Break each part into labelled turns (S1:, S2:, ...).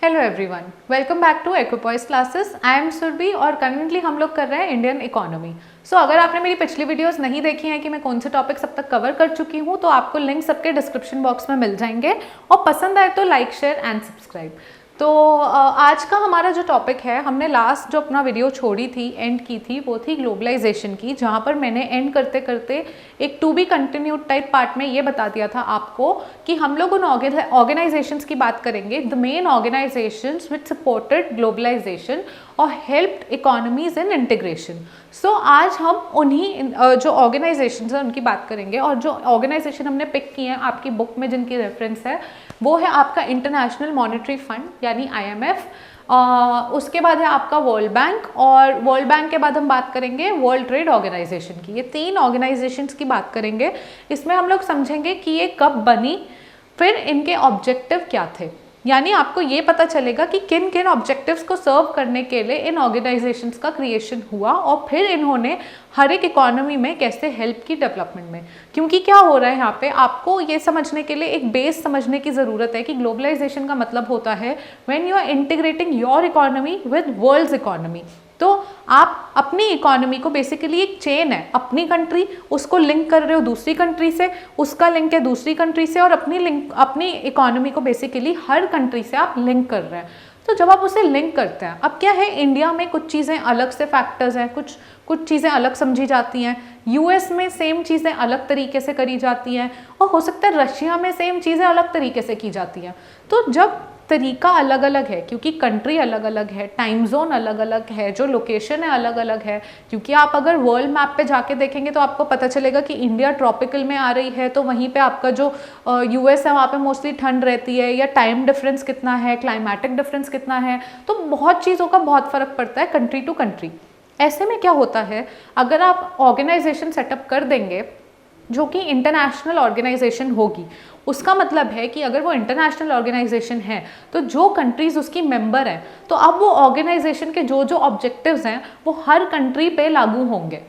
S1: Hello everyone, welcome back to Aquapoise classes. I am Surabhi और currently हम लोग कर रहे हैं इंडियन इकोनॉमी। सो अगर आपने मेरी पिछली वीडियोस नहीं देखी हैं कि मैं कौन से टॉपिक्स अब तक कवर कर चुकी हूँ, तो आपको लिंक सबके डिस्क्रिप्शन बॉक्स में मिल जाएंगे और पसंद आए तो लाइक, शेयर एंड सब्सक्राइब। तो आज का हमारा जो टॉपिक है, हमने लास्ट जो अपना वीडियो छोड़ी थी, एंड की थी, वो थी ग्लोबलाइजेशन की, जहाँ पर मैंने एंड करते करते एक to be continued type part में ये बता दिया था आपको कि हम लोग उन ऑर्गेनाइजेशंस की बात करेंगे, the main organisations which supported globalisation और helped economies in integration. So आज हम उन्हीं जो ऑर्गेनाइजेशंस हैं उनकी बात करेंगे, और जो ऑर्गेनाइजेशन हमने पिक किए हैं आपकी बुक में जिनकी रेफरेंस है वो है आपका इंटरनेशनल मॉनेटरी फंड यानी IMF, उसके बाद है आपका वर्ल्ड बैंक, और वर्ल्ड बैंक के बाद हम बात करेंगे वर्ल्ड ट्रेड ऑर्गेनाइजेशन की। ये तीन ऑर्गेनाइजेशंस की बात करेंगे। इसमें हम लोग समझेंगे कि ये कब बनी, फिर इनके ऑब्जेक्टिव क्या थे, यानी आपको ये पता चलेगा कि किन किन ऑब्जेक्टिव्स को सर्व करने के लिए इन ऑर्गेनाइजेशंस का क्रिएशन हुआ, और फिर इन्होंने हर एक इकोनॉमी में कैसे हेल्प की डेवलपमेंट में। क्योंकि क्या हो रहा है यहाँ पे, आपको ये समझने के लिए एक बेस समझने की ज़रूरत है कि ग्लोबलाइजेशन का मतलब होता है when you are integrating your economy with world's economy. तो आप अपनी इकोनॉमी को बेसिकली एक चेन है, अपनी कंट्री उसको लिंक कर रहे हो दूसरी कंट्री से, उसका लिंक है दूसरी कंट्री से, और अपनी इकोनॉमी को बेसिकली हर कंट्री से आप लिंक कर रहे हैं। तो जब आप उसे लिंक करते हैं, अब क्या है, इंडिया में कुछ चीज़ें अलग से फैक्टर्स हैं, कुछ चीज़ें अलग समझी जाती हैं, US में सेम चीज़ें अलग तरीके से करी जाती हैं, और हो सकता है रशिया में सेम चीज़ें अलग तरीके से की जाती हैं। तो जब तरीका अलग अलग है, क्योंकि कंट्री अलग अलग है, टाइम जोन अलग अलग है, जो लोकेशन है अलग अलग है, क्योंकि आप अगर वर्ल्ड मैप पे जाके देखेंगे तो आपको पता चलेगा कि इंडिया ट्रॉपिकल में आ रही है, तो वहीं पे आपका जो US है वहाँ पे मोस्टली ठंड रहती है, या टाइम डिफरेंस कितना है, क्लाइमेटिक डिफरेंस कितना है, तो बहुत चीज़ों का बहुत फ़र्क पड़ता है कंट्री टू कंट्री। ऐसे में क्या होता है, अगर आप ऑर्गेनाइजेशन सेटअप कर देंगे जो कि इंटरनेशनल ऑर्गेनाइजेशन होगी, उसका मतलब है कि अगर वो इंटरनेशनल ऑर्गेनाइजेशन है तो जो कंट्रीज उसकी मेंबर हैं, तो अब वो ऑर्गेनाइजेशन के जो जो ऑब्जेक्टिव्स हैं वो हर कंट्री पे लागू होंगे।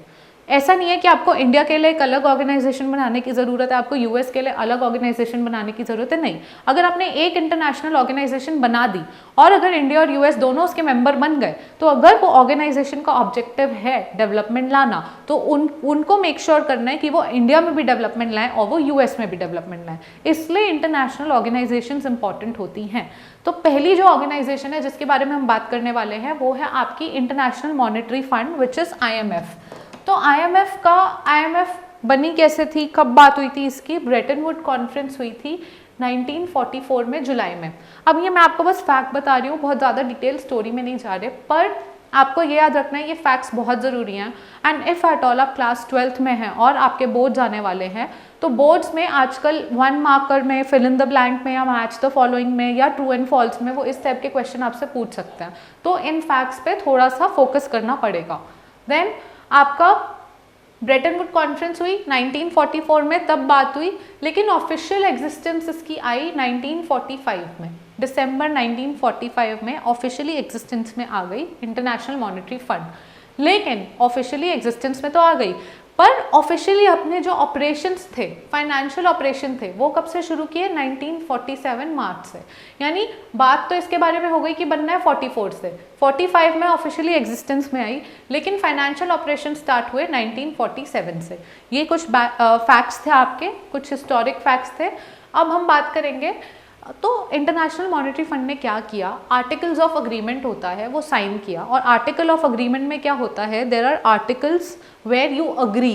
S1: ऐसा नहीं है कि आपको इंडिया के लिए एक अलग ऑर्गेनाइजेशन बनाने की ज़रूरत है, आपको US के लिए अलग ऑर्गेनाइजेशन बनाने की ज़रूरत है, नहीं। अगर आपने एक इंटरनेशनल ऑर्गेनाइजेशन बना दी और अगर इंडिया और US दोनों उसके मेंबर बन गए, तो अगर वो ऑर्गेनाइजेशन का ऑब्जेक्टिव है डेवलपमेंट लाना, तो उनको मेक श्योर करना है कि वो इंडिया में भी डेवलपमेंट लाएँ और वो US में भी डेवलपमेंट लाएँ। इसलिए इंटरनेशनल ऑर्गेनाइजेशंस इंपॉर्टेंट होती हैं। तो पहली जो ऑर्गेनाइजेशन है जिसके बारे में हम बात करने वाले हैं वो है आपकी international monetary fund which is IMF। तो IMF बनी कैसे थी, कब बात हुई थी इसकी, ब्रेटन वुड कॉन्फ्रेंस हुई थी 1944 में, जुलाई में। अब ये मैं आपको बस फैक्ट बता रही हूँ, बहुत ज़्यादा डिटेल स्टोरी में नहीं जा रहे, पर आपको ये याद रखना है ये फैक्ट्स बहुत ज़रूरी हैं। एंड इफ़ एट ऑल आप क्लास 12th में हैं और आपके बोर्ड आने वाले हैं, तो बोर्ड्स में आजकल 1 मार्कर में, फिल इन द ब्लैंक में, या मैच द फॉलोइंग में, या ट्रू एंड फॉल्स में वो इस टाइप के क्वेश्चन आपसे पूछ सकते हैं। तो इन फैक्ट्स पे थोड़ा सा फोकस करना पड़ेगा। देन आपका ब्रेटन वुड कॉन्फ्रेंस हुई 1944 में, तब बात हुई, लेकिन ऑफिशियल एग्जिस्टेंस इसकी आई 1945 में, दिसंबर 1945 में ऑफिशियली एग्जिस्टेंस में आ गई इंटरनेशनल मॉनेटरी फंड। लेकिन ऑफिशियली एग्जिस्टेंस में तो आ गई, पर ऑफिशियली अपने जो ऑपरेशंस थे, फाइनेंशियल ऑपरेशन थे, वो कब से शुरू किए, 1947 मार्च से। यानी बात तो इसके बारे में हो गई कि बनना है 44 से, 45 में ऑफिशियली एग्जिस्टेंस में आई, लेकिन फाइनेंशियल ऑपरेशन स्टार्ट हुए 1947 से। ये कुछ फैक्ट्स थे आपके, कुछ हिस्टोरिक फैक्ट्स थे। अब हम बात करेंगे तो इंटरनेशनल मॉनेटरी फंड ने क्या किया, आर्टिकल्स ऑफ अग्रीमेंट होता है वो साइन किया, और आर्टिकल ऑफ अग्रीमेंट में क्या होता है, there are articles where you agree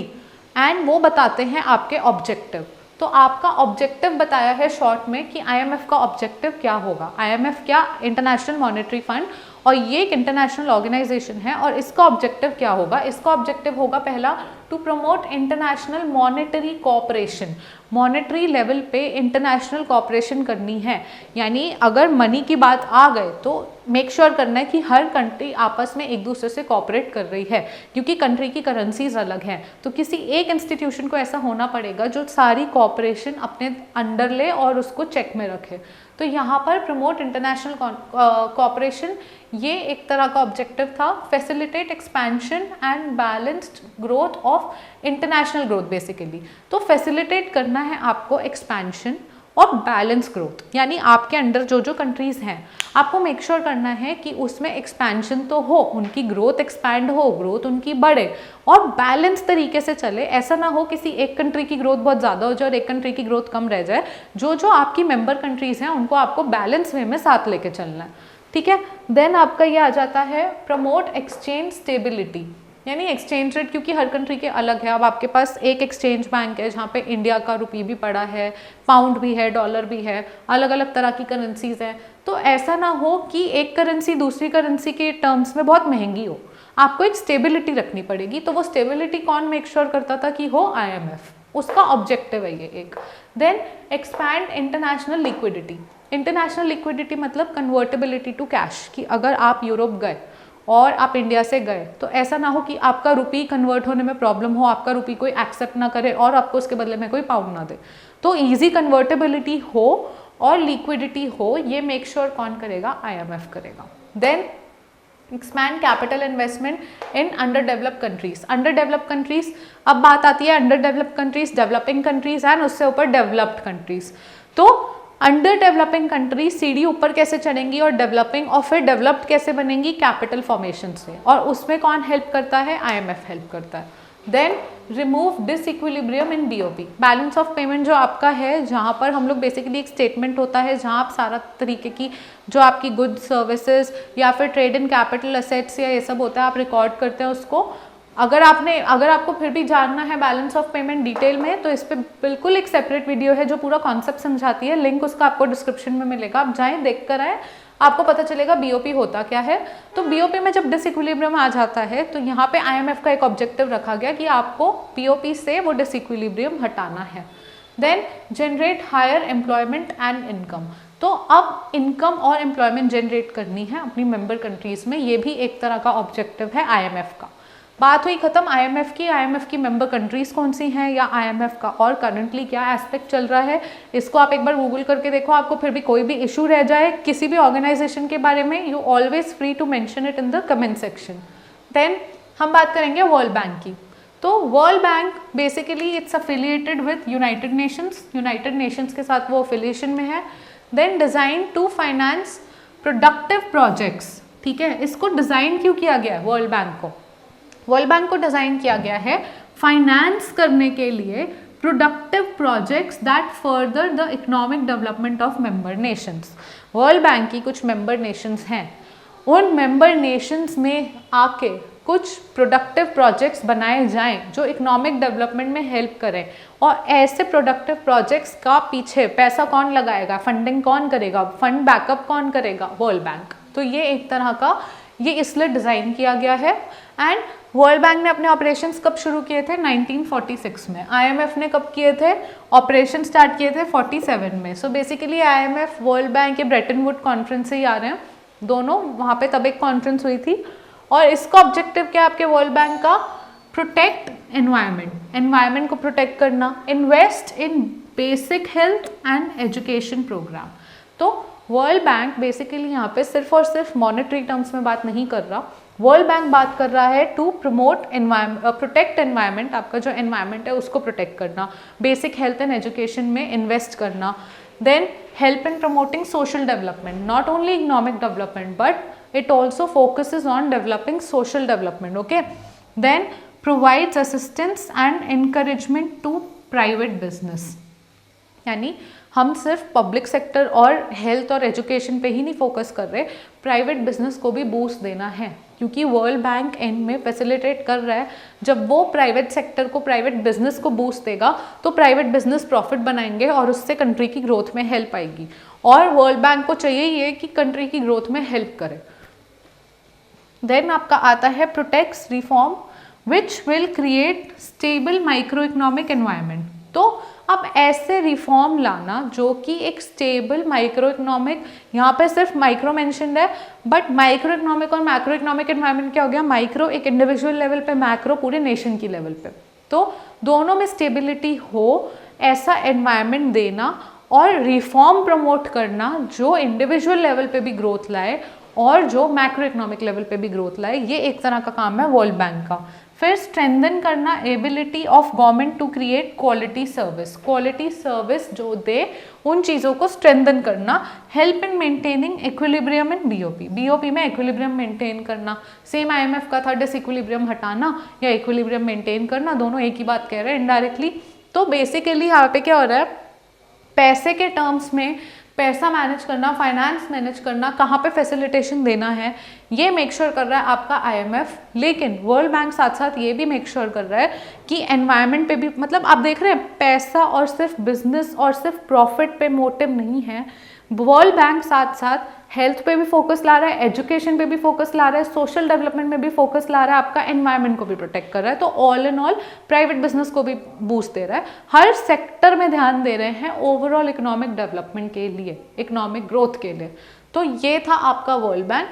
S1: and वो बताते हैं आपके ऑब्जेक्टिव। तो आपका ऑब्जेक्टिव बताया है शॉर्ट में कि IMF का ऑब्जेक्टिव क्या होगा। IMF क्या, इंटरनेशनल मॉनेटरी फंड, और ये एक इंटरनेशनल ऑर्गेनाइजेशन है, और इसका ऑब्जेक्टिव क्या होगा, इसका ऑब्जेक्टिव होगा पहला, to promote international monetary cooperation. Monetary level पे इंटरनेशनल कोऑपरेशन करनी है, यानी अगर मनी की बात आ गए तो मेक श्योर करना है कि हर कंट्री आपस में एक दूसरे से कोऑपरेट कर रही है, क्योंकि कंट्री की करेंसीज अलग हैं। तो किसी एक इंस्टीट्यूशन को ऐसा होना पड़ेगा जो सारी कोऑपरेशन अपने अंडर ले और उसको चेक में रखे। तो यहाँ पर प्रमोट इंटरनेशनल कोऑपरेशन, ये एक तरह का ऑब्जेक्टिव था। Facilitate expansion and balanced growth of international growth basically. तो फैसिलिटेट करना है आपको एक्सपेंशन और बैलेंस ग्रोथ, यानी आपके अंडर जो जो कंट्रीज़ हैं आपको मेक श्योर करना है कि उसमें एक्सपेंशन तो हो, उनकी ग्रोथ एक्सपैंड हो, ग्रोथ उनकी बढ़े और बैलेंस तरीके से चले। ऐसा ना हो किसी एक कंट्री की ग्रोथ बहुत ज़्यादा हो जाए और एक कंट्री की ग्रोथ कम रह जाए। जो जो आपकी मेंबर कंट्रीज़ हैं उनको आपको बैलेंस वे में साथ लेके चलना है, ठीक है। देन आपका ये आ जाता है प्रमोट एक्सचेंज स्टेबिलिटी, यानी एक्सचेंज रेट, क्योंकि हर कंट्री के अलग है। अब आपके पास एक एक्सचेंज बैंक है जहाँ पे इंडिया का रुपी भी पड़ा है, पाउंड भी है, डॉलर भी है, अलग अलग तरह की करेंसीज हैं। तो ऐसा ना हो कि एक करेंसी दूसरी करेंसी के टर्म्स में बहुत महंगी हो, आपको एक स्टेबिलिटी रखनी पड़ेगी। तो वो स्टेबिलिटी कौन मेक श्योर करता था कि हो? IMF, उसका ऑब्जेक्टिव है ये एक। Then expand international liquidity. International liquidity मतलब कन्वर्टेबिलिटी टू कैश, कि अगर आप यूरोप गए और आप इंडिया से गए तो ऐसा ना हो कि आपका रुपी कन्वर्ट होने में प्रॉब्लम हो, आपका रुपी कोई एक्सेप्ट ना करे और आपको उसके बदले में कोई पाउंड ना दे। तो इजी कन्वर्टेबिलिटी हो और लिक्विडिटी हो, ये मेक श्योर कौन करेगा? IMF करेगा। Then expand capital investment in under developed countries. Under developed countries, अब बात आती है under developed countries, developing countries and उससे ऊपर डेवलप्ड कंट्रीज। तो अंडर डेवलपिंग कंट्री सीढ़ी ऊपर कैसे चढ़ेंगी और डेवलपिंग और फिर डेवलप्ड कैसे बनेंगी? कैपिटल फॉर्मेशन से, और उसमें कौन हेल्प करता है? IMF हेल्प करता है। Then remove disequilibrium in BOP, balance of payment जो आपका है, जहाँ पर हम लोग बेसिकली एक स्टेटमेंट होता है जहाँ आप सारा तरीके की जो आपकी गुड्स सर्विसेज या फिर ट्रेड इन कैपिटल असेट्स या ये सब होता है आप रिकॉर्ड करते हैं उसको। अगर आपको फिर भी जानना है बैलेंस ऑफ पेमेंट डिटेल में तो इस पर बिल्कुल एक सेपरेट वीडियो है जो पूरा कॉन्सेप्ट समझाती है, लिंक उसका आपको डिस्क्रिप्शन में मिलेगा, आप जाएं देख कर आए, आपको पता चलेगा BOP होता क्या है। तो BOP में जब डिसइक्विलिब्रियम आ जाता है तो यहाँ पे IMF का एक ऑब्जेक्टिव रखा गया कि आपको BOP से वो डिसइक्विलिब्रियम हटाना है। Then generate higher employment and income, तो अब इनकम और एम्प्लॉयमेंट जनरेट करनी है अपनी मेंबर कंट्रीज में, ये भी एक तरह का ऑब्जेक्टिव है IMF का। बात हुई खत्म IMF की मेंबर कंट्रीज कौन सी हैं या IMF का और करंटली क्या एस्पेक्ट चल रहा है, इसको आप एक बार गूगल करके देखो। आपको फिर भी कोई भी इशू रह जाए किसी भी ऑर्गेनाइजेशन के बारे में, you always free to mention it in the comment section. Then हम बात करेंगे वर्ल्ड बैंक की। तो World Bank basically it's affiliated with United Nations के साथ वो अफिलिएशन में है। Then design to finance productive projects, ठीक है। इसको डिज़ाइन क्यों किया गया है वर्ल्ड बैंक को? वर्ल्ड बैंक को डिज़ाइन किया गया है फाइनेंस करने के लिए productive projects that further the economic development of member Nations. World Bank की कुछ मेंबर नेशंस हैं, उन मेंबर नेशंस में आके कुछ प्रोडक्टिव प्रोजेक्ट्स बनाए जाएं जो इकोनॉमिक डेवलपमेंट में हेल्प करें, और ऐसे प्रोडक्टिव प्रोजेक्ट्स का पीछे पैसा कौन लगाएगा, फंडिंग कौन करेगा, फंड बैकअप कौन करेगा? World bank. तो ये एक तरह का ये इसलिए डिज़ाइन किया गया है। एंड वर्ल्ड बैंक ने अपने ऑपरेशंस कब शुरू किए थे? 1946 में। IMF ने कब किए थे? ऑपरेशन स्टार्ट किए थे 47 में। So basically IMF world bank के ब्रेटन वुड कॉन्फ्रेंस से ही आ रहे हैं दोनों, वहाँ पे तब एक कॉन्फ्रेंस हुई थी। और इसका ऑब्जेक्टिव क्या है आपके वर्ल्ड बैंक का? प्रोटेक्ट एनवायरमेंट को प्रोटेक्ट करना, invest in basic health and education programme. तो वर्ल्ड बैंक बेसिकली यहाँ पे सिर्फ और सिर्फ मॉनेटरी टर्म्स में बात नहीं कर रहा, वर्ल्ड बैंक बात कर रहा है टू प्रमोट प्रोटेक्ट एनवायरमेंट, आपका जो एनवायरमेंट है उसको प्रोटेक्ट करना, बेसिक हेल्थ एंड एजुकेशन में इन्वेस्ट करना। Then help in promoting social development, not only economic development but it also focuses on developing social development, okay. Then provides assistance and encouragement to private business, यानी हम सिर्फ public sector और health और education पे ही नहीं focus कर रहे, प्राइवेट बिजनेस को भी बूस्ट देना है, क्योंकि वर्ल्ड बैंक एंड में फैसिलिटेट कर रहा है। जब वो प्राइवेट सेक्टर को, प्राइवेट बिजनेस को बूस्ट देगा तो प्राइवेट बिजनेस प्रॉफिट बनाएंगे और उससे कंट्री की ग्रोथ में हेल्प आएगी, और वर्ल्ड बैंक को चाहिए ये कि कंट्री की ग्रोथ में हेल्प करे। देन आपका आता है protects reform which will create stable micro economic environment. तो अब ऐसे रिफॉर्म लाना जो कि एक स्टेबल माइक्रो इकोनॉमिक, यहाँ पे सिर्फ माइक्रो मेंशन्ड है, बट माइक्रो इकोनॉमिक और मैक्रो इकोनॉमिक एनवायरनमेंट क्या हो गया? माइक्रो एक इंडिविजुअल लेवल पे, मैक्रो पूरे नेशन की लेवल पे। तो दोनों में स्टेबिलिटी हो, ऐसा एनवायरनमेंट देना और रिफॉर्म प्रमोट करना जो इंडिविजुअल लेवल पे भी ग्रोथ लाए और जो मैक्रो इकोनॉमिक लेवल पे भी ग्रोथ लाए, ये एक तरह का काम है वर्ल्ड बैंक का। फिर स्ट्रेंथन करना ability of government to create quality service जो दे उन चीज़ों को स्ट्रेंथन करना। Help in maintaining equilibrium in BOP में इक्विलिब्रियम मेंटेन करना। सेम आईएमएफ का था, डिसइक्विलिब्रियम हटाना या इक्विलिब्रियम मेंटेन करना, दोनों एक ही बात कह रहे हैं इनडायरेक्टली। तो बेसिकली यहाँ पे क्या हो रहा है, पैसे के टर्म्स में पैसा मैनेज करना, फाइनेंस मैनेज करना, कहाँ पे फैसिलिटेशन देना है, ये मेक श्योर कर रहा है आपका आईएमएफ। लेकिन वर्ल्ड बैंक साथ साथ ये भी मेक श्योर कर रहा है कि एनवायरनमेंट पे भी, मतलब आप देख रहे हैं पैसा और सिर्फ बिजनेस और सिर्फ प्रॉफिट पे मोटिव नहीं है। वर्ल्ड बैंक साथ साथ हेल्थ पे भी फोकस ला रहा है, एजुकेशन पे भी फोकस ला रहा है, सोशल डेवलपमेंट में भी फोकस ला रहा है, आपका एनवायरनमेंट को भी प्रोटेक्ट कर रहा है। तो all in all private business को भी बूस्ट दे रहा है, हर सेक्टर में ध्यान दे रहे हैं ओवरऑल इकोनॉमिक डेवलपमेंट के लिए, इकोनॉमिक ग्रोथ के लिए। तो ये था आपका world bank.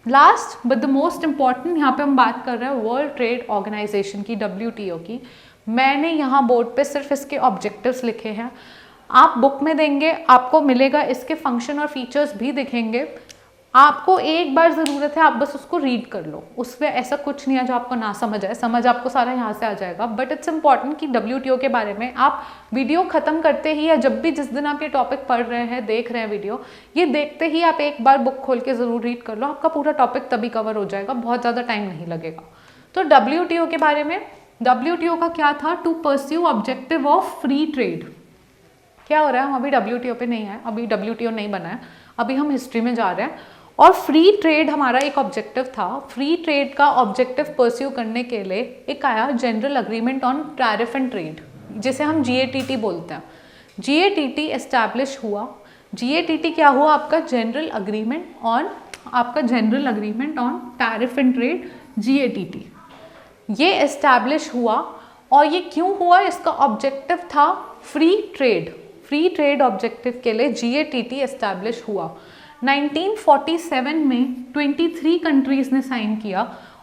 S1: Last but the most important, यहाँ पे हम बात कर रहे हैं वर्ल्ड ट्रेड ऑर्गेनाइजेशन की, WTO की। मैंने यहाँ बोर्ड पे सिर्फ इसके ऑब्जेक्टिव्स लिखे हैं, आप बुक में देंगे आपको मिलेगा, इसके फंक्शन और फीचर्स भी दिखेंगे। आपको एक बार ज़रूरत है, आप बस उसको रीड कर लो, उसमें ऐसा कुछ नहीं है जो आपको ना समझ आए, समझ आपको सारा यहाँ से आ जाएगा। बट इट्स इंपॉर्टेंट कि WTO के बारे में आप वीडियो ख़त्म करते ही या जब भी जिस दिन आप ये टॉपिक पढ़ रहे हैं, देख रहे हैं वीडियो, ये देखते ही आप एक बार बुक खोल के ज़रूर रीड कर लो, आपका पूरा टॉपिक तभी कवर हो जाएगा, बहुत ज़्यादा टाइम नहीं लगेगा। तो WTO के बारे में, WTO का क्या था, to pursue objective of free trade. क्या हो रहा है, हम अभी WTO पे नहीं है, अभी WTO नहीं बना है, अभी हम हिस्ट्री में जा रहे हैं। और फ्री ट्रेड हमारा एक ऑब्जेक्टिव था। फ्री ट्रेड का ऑब्जेक्टिव परस्यू करने के लिए एक आया general Agreement on Tariff and trade, जिसे हम GATT बोलते हैं। GATT एस्टैब्लिश हुआ। GATT क्या हुआ, आपका general Agreement on Tariff and trade, GATT ये एस्टैब्लिश हुआ। और ये क्यों हुआ, इसका ऑब्जेक्टिव था free trade. Free trade objective के लिए GATT एस्टैब्लिश हुआ। 1947 में 23 कंट्रीज ने साइन किया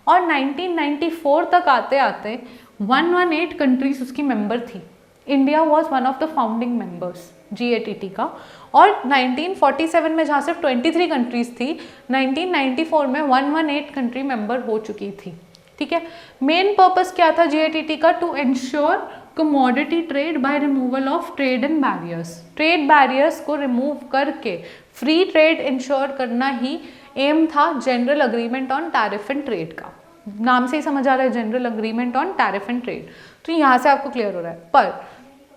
S1: और 1994 तक आते आते 118 कंट्रीज उसकी मेंबर थी। India was one of the founding members GATT का। और 1947 में जहाँ सिर्फ 23 कंट्रीज थी, 1994 में 118 कंट्री मेंबर हो चुकी थी। ठीक है, मेन पर्पस क्या था GATT का, to ensure commodity trade by removal of trade and barriers. Trade barriers को रिमूव करके फ्री ट्रेड इंश्योर करना ही एम था General Agreement on Tariff and Trade का। नाम से ही समझ आ रहा है, General Agreement on Tariff and Trade, तो यहाँ से आपको क्लियर हो रहा है। पर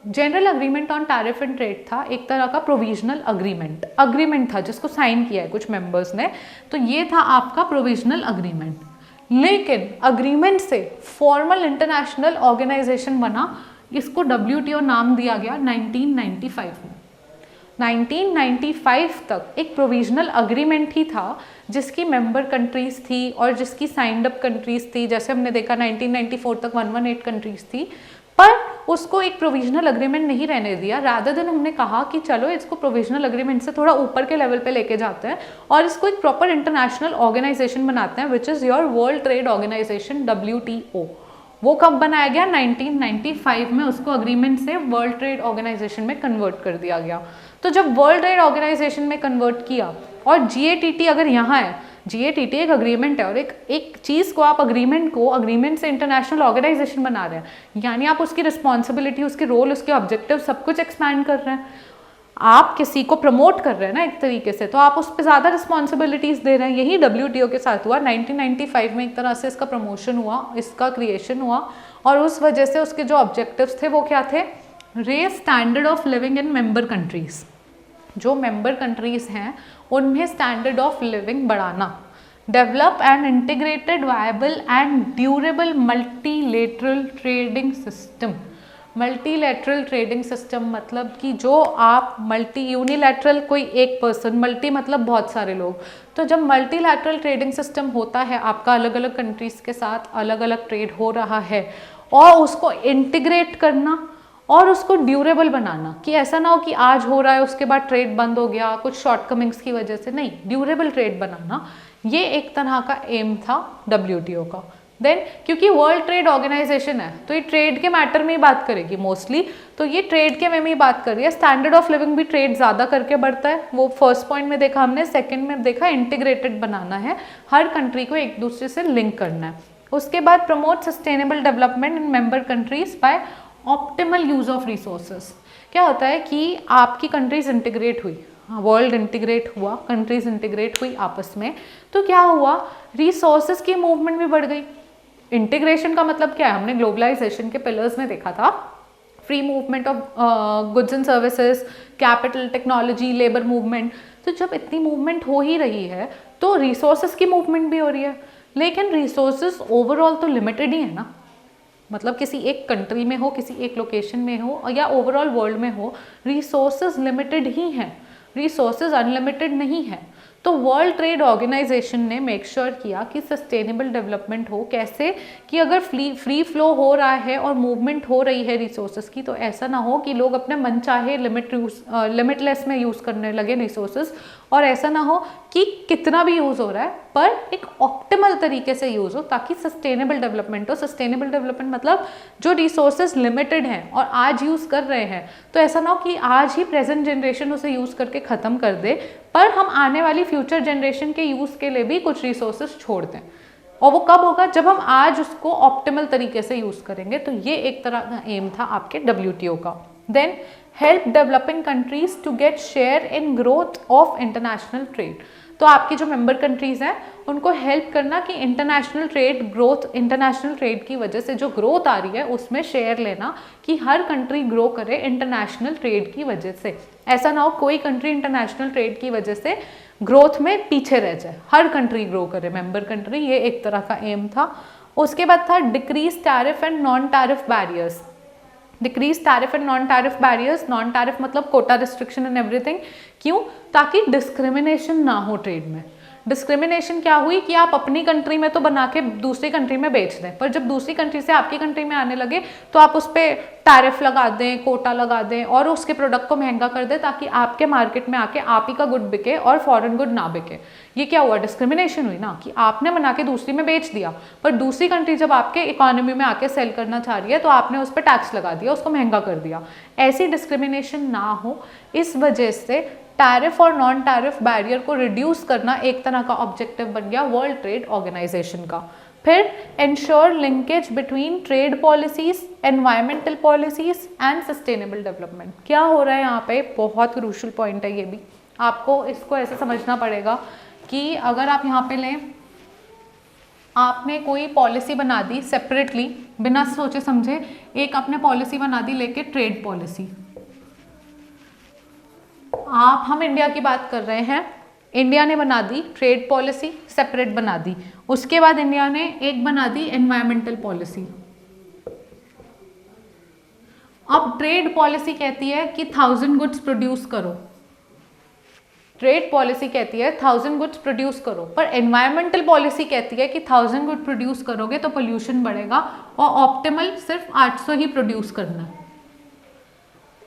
S1: General Agreement on Tariff and Trade था एक तरह का प्रोविजनल अग्रीमेंट था जिसको साइन किया है कुछ मेंबर्स ने, तो ये था आपका प्रोविजनल अग्रीमेंट। लेकिन अग्रीमेंट से फॉर्मल इंटरनेशनल ऑर्गेनाइजेशन बना, इसको WTO नाम दिया गया 1995 में। 1995 तक एक प्रोविजनल अग्रीमेंट ही था जिसकी मेंबर कंट्रीज थी और जिसकी साइंड अप कंट्रीज थी। जैसे हमने देखा 1994 तक 118 कंट्रीज थी, पर उसको एक प्रोविजनल अग्रीमेंट नहीं रहने दिया। रादर देन हमने कहा कि चलो इसको प्रोविजनल अग्रीमेंट से थोड़ा ऊपर के लेवल पे लेके जाते हैं और इसको एक प्रॉपर इंटरनेशनल ऑर्गेनाइजेशन बनाते हैं, which is your World Trade Organisation WTO। वो कब बनाया गया, 1995 में उसको अग्रीमेंट से वर्ल्ड ट्रेड ऑर्गेनाइजेशन में कन्वर्ट कर दिया गया। तो जब वर्ल्ड ट्रेड ऑर्गेनाइजेशन में कन्वर्ट किया और GATT अगर यहाँ है, GATT एक अग्रीमेंट है और एक चीज़ को आप अग्रीमेंट से इंटरनेशनल ऑर्गेनाइजेशन बना रहे हैं, यानी आप उसकी रिस्पॉन्सिबिलिटी, उसके रोल, उसके ऑब्जेक्टिव सब कुछ एक्सपैंड कर रहे हैं। आप किसी को प्रमोट कर रहे हैं ना एक तरीके से, तो आप उस पर ज़्यादा रिस्पॉन्सिबिलिटीज़ दे रहे हैं। यही WTO के साथ हुआ। 1995 में एक तरह से इसका प्रमोशन हुआ, इसका क्रिएशन हुआ और उस वजह से उसके जो ऑब्जेक्टिव्स थे वो क्या थे, raise standard of living in member countries. जो मेंबर कंट्रीज़ हैं उनमें स्टैंडर्ड ऑफ लिविंग बढ़ाना, develop and integrated viable and durable multilateral trading system. Multilateral trading system मतलब कि जो आप यूनिलैटरल कोई एक पर्सन, मल्टी मतलब बहुत सारे लोग, तो जब मल्टीलैटरल ट्रेडिंग सिस्टम होता है आपका, अलग अलग कंट्रीज़ के साथ अलग अलग ट्रेड हो रहा है, और उसको इंटीग्रेट करना और उसको ड्यूरेबल बनाना, कि ऐसा ना हो कि आज हो रहा है उसके बाद ट्रेड बंद हो गया कुछ शॉर्टकमिंग्स की वजह से, नहीं, ड्यूरेबल ट्रेड बनाना, ये एक तरह का एम था WTO का। देन क्योंकि वर्ल्ड ट्रेड ऑर्गेनाइजेशन है तो ये ट्रेड के मैटर में ही बात करेगी मोस्टली, तो ये ट्रेड के में ही बात कर रही है। स्टैंडर्ड ऑफ लिविंग भी ट्रेड ज़्यादा करके बढ़ता है, वो फर्स्ट पॉइंट में देखा हमने। सेकंड में देखा इंटीग्रेटेड बनाना है, हर कंट्री को एक दूसरे से लिंक करना है। उसके बाद promote sustainable development in member countries by optimal use of resources. क्या होता है कि आपकी कंट्रीज इंटीग्रेट हुई, वर्ल्ड इंटीग्रेट हुआ, कंट्रीज इंटीग्रेट हुई आपस में, तो क्या हुआ, रिसोर्सेज की मूवमेंट भी बढ़ गई। इंटीग्रेशन का मतलब क्या है, हमने ग्लोबलाइजेशन के पिलर्स में देखा था, free movement of goods and services, capital, technology, labour movement. तो जब इतनी मूवमेंट हो ही रही है तो रिसोर्सेज की मूवमेंट भी हो रही है, लेकिन रिसोर्सेज ओवरऑल तो लिमिटेड ही है ना, मतलब किसी एक कंट्री में हो, किसी एक लोकेशन में हो या ओवरऑल वर्ल्ड में हो, रिसोर्सेज लिमिटेड ही हैं, रिसोर्सेज अनलिमिटेड नहीं है। तो वर्ल्ड ट्रेड ऑर्गेनाइजेशन ने मेक श्योर किया कि सस्टेनेबल डेवलपमेंट हो। कैसे कि अगर फ्री फ्लो हो रहा है और मूवमेंट हो रही है रिसोर्सेज की, तो ऐसा ना हो कि लोग अपने मन चाहे लिमिटलेस में यूज़ करने लगे रिसोर्सेज, और ऐसा ना हो कि कितना भी यूज़ हो रहा है पर एक ऑप्टिमल तरीके से यूज़ हो, ताकि सस्टेनेबल डेवलपमेंट हो। सस्टेनेबल डेवलपमेंट मतलब जो रिसोर्सेज लिमिटेड हैं और आज यूज़ कर रहे हैं, तो ऐसा ना हो कि आज ही प्रेजेंट जनरेशन उसे यूज़ करके ख़त्म कर दे, पर हम आने वाली फ्यूचर जनरेशन के यूज़ के लिए भी कुछ रिसोर्सेज छोड़ दें। और वो कब होगा, जब हम आज उसको ऑप्टिमल तरीके से यूज़ करेंगे। तो ये एक तरह का एम था आपके WTO का। Then help developing countries to get share in growth of international trade. तो आपकी जो मेंबर कंट्रीज़ हैं उनको हेल्प करना कि international trade growth, international trade की वजह से जो ग्रोथ आ रही है उसमें शेयर लेना, कि हर कंट्री ग्रो करे इंटरनेशनल ट्रेड की वजह से। ऐसा ना हो कोई कंट्री इंटरनेशनल ट्रेड की वजह से ग्रोथ में पीछे रह जाए, हर कंट्री ग्रो करे, मेंबर कंट्री। ये एक तरह का एम था। उसके बाद था decrease tariff and non tariff barriers. Decrease tariff and non tariff barriers, non tariff मतलब कोटा रिस्ट्रिक्शन एंड एवरीथिंग। क्यों? ताकि डिस्क्रिमिनेशन ना हो ट्रेड में। डिस्क्रिमिनेशन क्या हुई कि आप अपनी कंट्री में तो बना के दूसरी कंट्री में बेच दें, पर जब दूसरी कंट्री से आपकी कंट्री में आने लगे तो आप उस पर टैरिफ लगा दें, कोटा लगा दें और उसके प्रोडक्ट को महंगा कर दें, ताकि आपके मार्केट में आके आप ही का गुड बिके और फॉरेन गुड ना बिके। ये क्या हुआ? डिस्क्रिमिनेशन हुई ना, कि आपने बना के दूसरी में बेच दिया, पर दूसरी कंट्री जब आपके इकोनॉमी में आके सेल करना चाह रही है तो आपने उस पर टैक्स लगा दिया, उसको महंगा कर दिया। ऐसी डिस्क्रिमिनेशन ना हो, इस वजह से टैरिफ और नॉन टैरिफ बैरियर को रिड्यूस करना एक तरह का ऑब्जेक्टिव बन गया वर्ल्ड ट्रेड ऑर्गेनाइजेशन का। फिर ensure linkage between trade policies, environmental policies and sustainable development. क्या हो रहा है यहाँ पे? बहुत क्रूशियल पॉइंट है ये भी, आपको इसको ऐसे समझना पड़ेगा कि अगर आप यहाँ पे लें, आपने कोई पॉलिसी बना दी सेपरेटली, बिना सोचे समझे एक आपने पॉलिसी बना दी लेके ट्रेड पॉलिसी। हम इंडिया की बात कर रहे हैं, इंडिया ने बना दी ट्रेड पॉलिसी, सेपरेट बना दी। उसके बाद इंडिया ने एक बना दी एनवायरमेंटल पॉलिसी। अब ट्रेड पॉलिसी कहती है कि 1000 गुड्स प्रोड्यूस करो, ट्रेड पॉलिसी कहती है 1000 गुड्स प्रोड्यूस करो, पर एनवायरमेंटल पॉलिसी कहती है कि 1000 गुड प्रोड्यूस करोगे तो पोल्यूशन बढ़ेगा और ऑप्टिमल सिर्फ 800 ही प्रोड्यूस करना है।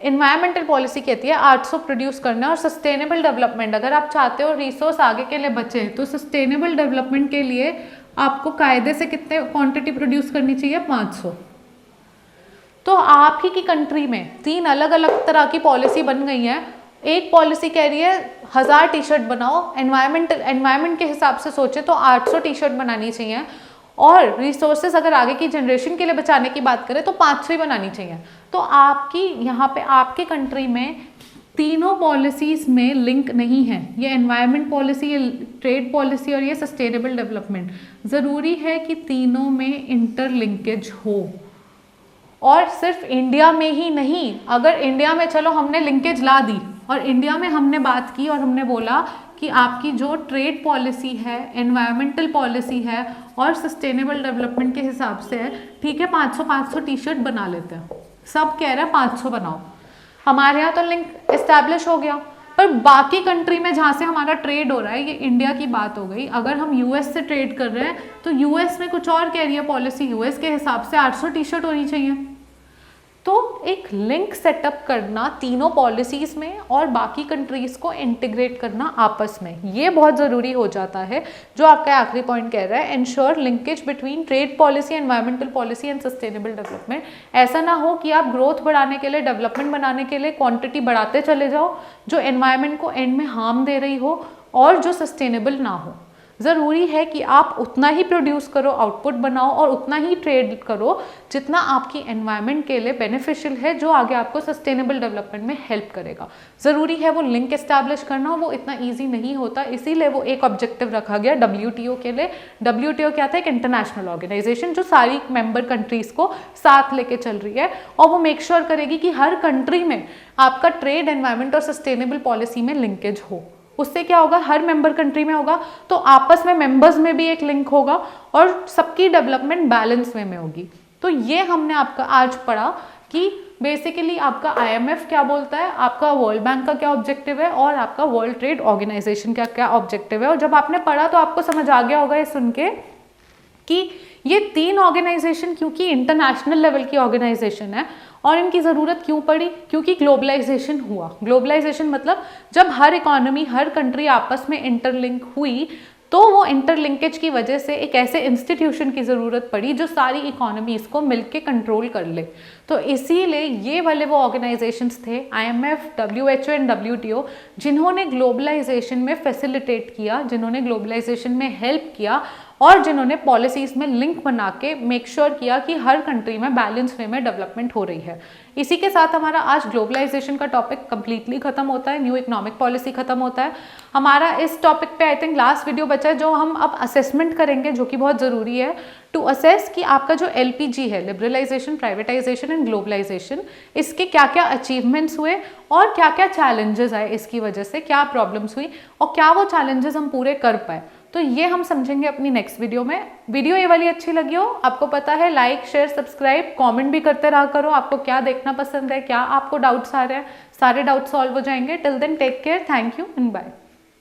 S1: इन्वायरमेंटल पॉलिसी कहती है 800 प्रोड्यूस करना। और सस्टेनेबल डेवलपमेंट, अगर आप चाहते हो रिसोर्स आगे के लिए बचे, तो सस्टेनेबल डेवलपमेंट के लिए आपको कायदे से कितने क्वांटिटी प्रोड्यूस करनी चाहिए? 500। तो आप ही की कंट्री में 3 अलग अलग तरह की पॉलिसी बन गई है। एक पॉलिसी कह रही है 1000 टी-शर्ट बनाओ, एनवायरमेंट के हिसाब से सोचे तो 800 टी-शर्ट बनानी चाहिए, और रिसोर्सेज अगर आगे की जनरेशन के लिए बचाने की बात करें तो 500 ही बनानी चाहिए। तो आपकी यहाँ पे आपके कंट्री में तीनों पॉलिसीज़ में लिंक नहीं है, ये एनवायरनमेंट पॉलिसी, ये ट्रेड पॉलिसी और ये सस्टेनेबल डेवलपमेंट। ज़रूरी है कि तीनों में इंटरलिंकेज हो, और सिर्फ इंडिया में ही नहीं। अगर इंडिया में चलो हमने लिंकेज ला दी और इंडिया में हमने बात की और हमने बोला कि आपकी जो ट्रेड पॉलिसी है, एनवायरमेंटल पॉलिसी है और सस्टेनेबल डेवलपमेंट के हिसाब से है, ठीक है 500 टी-शर्ट बना लेते हैं, सब कह रहे हैं 500 बनाओ, हमारे यहाँ तो लिंक इस्टेब्लिश हो गया। पर बाकी कंट्री में जहाँ से हमारा ट्रेड हो रहा है, ये इंडिया की बात हो गई, अगर हम यूएस से ट्रेड कर रहे हैं तो यूएस में कुछ और कह रही है पॉलिसी, यूएस के हिसाब से 800 टी-शर्ट होनी चाहिए। तो एक लिंक सेटअप करना तीनों पॉलिसीज़ में और बाकी कंट्रीज़ को इंटीग्रेट करना आपस में, ये बहुत ज़रूरी हो जाता है। जो आपका आखिरी पॉइंट कह रहा है, ensure linkage between trade policy, environmental policy and sustainable development. ऐसा ना हो कि आप ग्रोथ बढ़ाने के लिए, डेवलपमेंट बनाने के लिए क्वांटिटी बढ़ाते चले जाओ जो एनवायरमेंट को एंड में हार्म दे रही हो और जो सस्टेनेबल ना हो। ज़रूरी है कि आप उतना ही प्रोड्यूस करो, आउटपुट बनाओ और उतना ही ट्रेड करो जितना आपकी एनवायरनमेंट के लिए बेनिफिशियल है, जो आगे आपको सस्टेनेबल डेवलपमेंट में हेल्प करेगा। ज़रूरी है वो लिंक एस्टैब्लिश करना, वो इतना ईजी नहीं होता, इसीलिए वो एक ऑब्जेक्टिव रखा गया WTO के लिए। WTO क्या था? एक इंटरनेशनल ऑर्गेनाइजेशन जो सारी मेंबर कंट्रीज़ को साथ लेके चल रही है और वो मेक श्योर करेगी कि हर कंट्री में आपका ट्रेड, एनवायरनमेंट और सस्टेनेबल पॉलिसी में लिंकेज हो। उससे क्या होगा? हर मेंबर कंट्री में होगा तो आपस में मेंबर्स में भी एक लिंक होगा और सबकी डेवलपमेंट बैलेंस वे में होगी। तो ये हमने आपका आज पढ़ा कि बेसिकली आपका IMF क्या बोलता है, आपका वर्ल्ड बैंक का क्या ऑब्जेक्टिव है और आपका वर्ल्ड ट्रेड ऑर्गेनाइजेशन का क्या ऑब्जेक्टिव है। और जब आपने पढ़ा तो आपको समझ आ गया होगा ये सुन के कि ये तीन ऑर्गेनाइजेशन क्योंकि इंटरनेशनल लेवल की ऑर्गेनाइजेशन है और इनकी ज़रूरत क्यों पड़ी? क्योंकि ग्लोबलाइजेशन हुआ। ग्लोबलाइजेशन मतलब जब हर इकोनॉमी, हर कंट्री आपस में इंटरलिंक हुई तो वो इंटरलिंकेज की वजह से एक ऐसे इंस्टीट्यूशन की ज़रूरत पड़ी जो सारी इकोनॉमीज़ को मिलके कंट्रोल कर ले। तो इसीलिए ये वाले वो ऑर्गेनाइजेशंस थे IMF, WHO एंड WTO जिन्होंने ग्लोबलाइजेशन में फैसिलिटेट किया, जिन्होंने ग्लोबलाइजेशन में हेल्प किया और जिन्होंने पॉलिसीज़ में लिंक बना के मेक श्योर किया कि हर कंट्री में बैलेंस वे में डेवलपमेंट हो रही है। इसी के साथ हमारा आज ग्लोबलाइजेशन का टॉपिक कंप्लीटली खत्म होता है, न्यू इकोनॉमिक पॉलिसी खत्म होता है। हमारा इस टॉपिक पे आई थिंक लास्ट वीडियो बचा है जो हम अब असेसमेंट करेंगे, जो कि बहुत ज़रूरी है टू असेस कि आपका जो LPG है, लिबरलाइजेशन, प्राइवेटाइजेशन एंड ग्लोबलाइजेशन, इसके क्या क्या अचीवमेंट्स हुए और क्या क्या चैलेंजेस आए इसकी वजह से, क्या प्रॉब्लम्स हुई और क्या वो चैलेंजेस हम पूरे कर पाए। तो ये हम समझेंगे अपनी नेक्स्ट वीडियो में। वीडियो ये वाली अच्छी लगी हो, आपको पता है, लाइक, शेयर, सब्सक्राइब, कमेंट भी करते रहा करो। आपको क्या देखना पसंद है, क्या आपको डाउट्स आ रहे हैं, सारे डाउट्स सॉल्व हो जाएंगे। Till then take care, thank you and bye.